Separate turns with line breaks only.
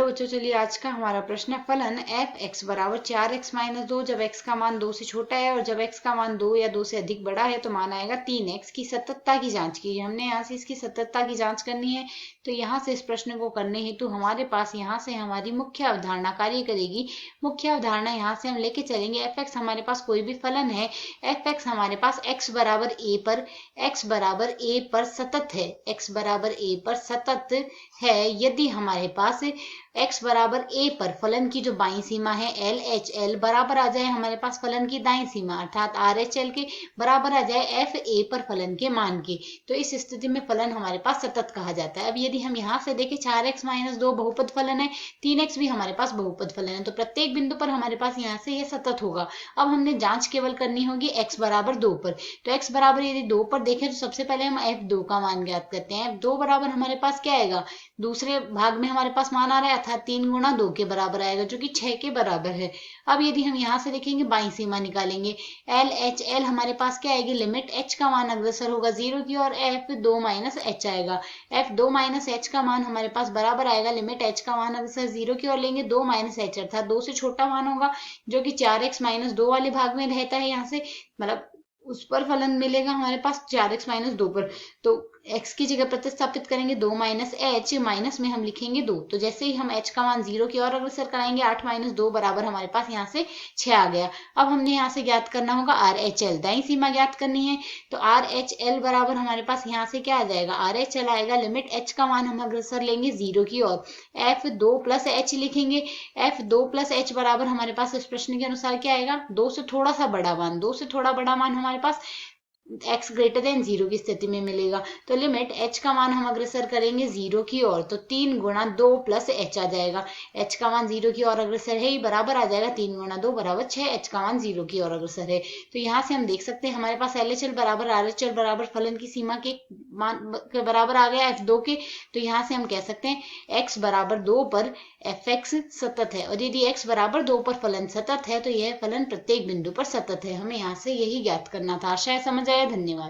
बच्चों, चलिए आज का हमारा प्रश्न है फलन एफ एक्स बराबर 4x माइनस 2 जब x का मान 2 से छोटा है और जब x का मान 2 या 2 से अधिक बड़ा है तो मान आएगा 3x की सततता की जांच कीजिए। हमने यहाँ से इसकी सततता की जांच करनी है, तो यहाँ से इस प्रश्न को करने हेतु हमारे पास यहाँ से हमारी मुख्य अवधारणा कार्य करेगी। मुख्य अवधारणा यहाँ से हम लेके चलेंगे। एफ एक्स हमारे पास कोई भी फलन है, एफ एक्स हमारे पास x बराबर a पर सतत है, x बराबर a पर सतत है यदि हमारे पास x बराबर a पर फलन की जो बाईं सीमा है एल एच एल बराबर आ जाए हमारे पास फलन की दाईं सीमा अर्थात आर एच एल के बराबर आ जाए एफ ए पर फलन के मान के, तो इस स्थिति में फलन हमारे पास सतत कहा जाता है। अब यदि हम यहाँ से देखें 4x माइनस 2 बहुपद फलन है, 3x भी हमारे पास बहुपद फलन है, तो प्रत्येक बिंदु पर हमारे पास यहाँ से यह सतत होगा। अब हमने जांच केवल करनी होगी x बराबर 2 पर, तो x बराबर यदि 2 पर देखें तो सबसे पहले हम f2 का मान ज्ञात करते हैं। f2 बराबर हमारे पास क्या आएगा, दूसरे भाग में हमारे पास मान आ रहा है अर्थात 3 गुणा 2 के बराबर आएगा जो कि 6 के बराबर है। अब यदि हम यहाँ से देखेंगे बाईं सीमा निकालेंगे, एल एच एल हमारे पास क्या आएगी, लिमिट h का मान अग्रसर होगा 0 की और f2 माइनस h आएगा। f2 माइनस h का मान हमारे पास बराबर आएगा, लिमिट h का मान अग्रसर 0 की और लेंगे 2 माइनस h अर्थात 2 से छोटा मान होगा जो कि 4x माइनस 2 वाले भाग में रहता है। यहाँ से मतलब उस पर फलन मिलेगा हमारे पास 4x माइनस 2 पर, तो x की जगह प्रतिस्थापित करेंगे 2 माइनस एच, माइनस में हम लिखेंगे 2, तो जैसे ही हम h का मान 0 की ओर अग्रसर कराएंगे 8 माइनस 2 बराबर हमारे पास यहाँ से 6 आ गया। अब हमने यहाँ से ज्ञात करना होगा आर एच एल, दाईं सीमा ज्ञात करनी है, तो आर एच एल बराबर हमारे पास यहाँ से क्या आ जाएगा, आर एच एल आएगा, लिमिट h का मान हम अग्रसर लेंगे 0 की ओर, f2 प्लस h लिखेंगे, f2 प्लस h बराबर हमारे पास इस प्रश्न के अनुसार क्या आएगा, 2 से थोड़ा सा बड़ा मान, 2 से थोड़ा बड़ा मान हमारे पास x ग्रेटर देन 0 की स्थिति में मिलेगा, तो लिमिट h का मान हम अग्रसर करेंगे 0 की ओर, तो 3 गुणा 2 प्लस h आ जाएगा। h का मान 0 की ओर अग्रसर है, ही बराबर आ जाएगा 3 गुणा 2 बराबर 6, h का मान 0 की ओर अग्रसर है। तो यहाँ से हम देख सकते हैं हमारे पास एल एच एल बराबर आर एच एल बराबर फलन की सीमा के मान के बराबर आ गया f2 के, तो यहाँ से हम कह सकते हैं x बराबर 2 पर एफ एक्स सतत है, और यदि x बराबर 2 पर फलन सतत है तो यह फलन प्रत्येक बिंदु पर सतत है। हमें यहाँ से यही ज्ञात करना था। आशा है समझ आया। धन्यवाद।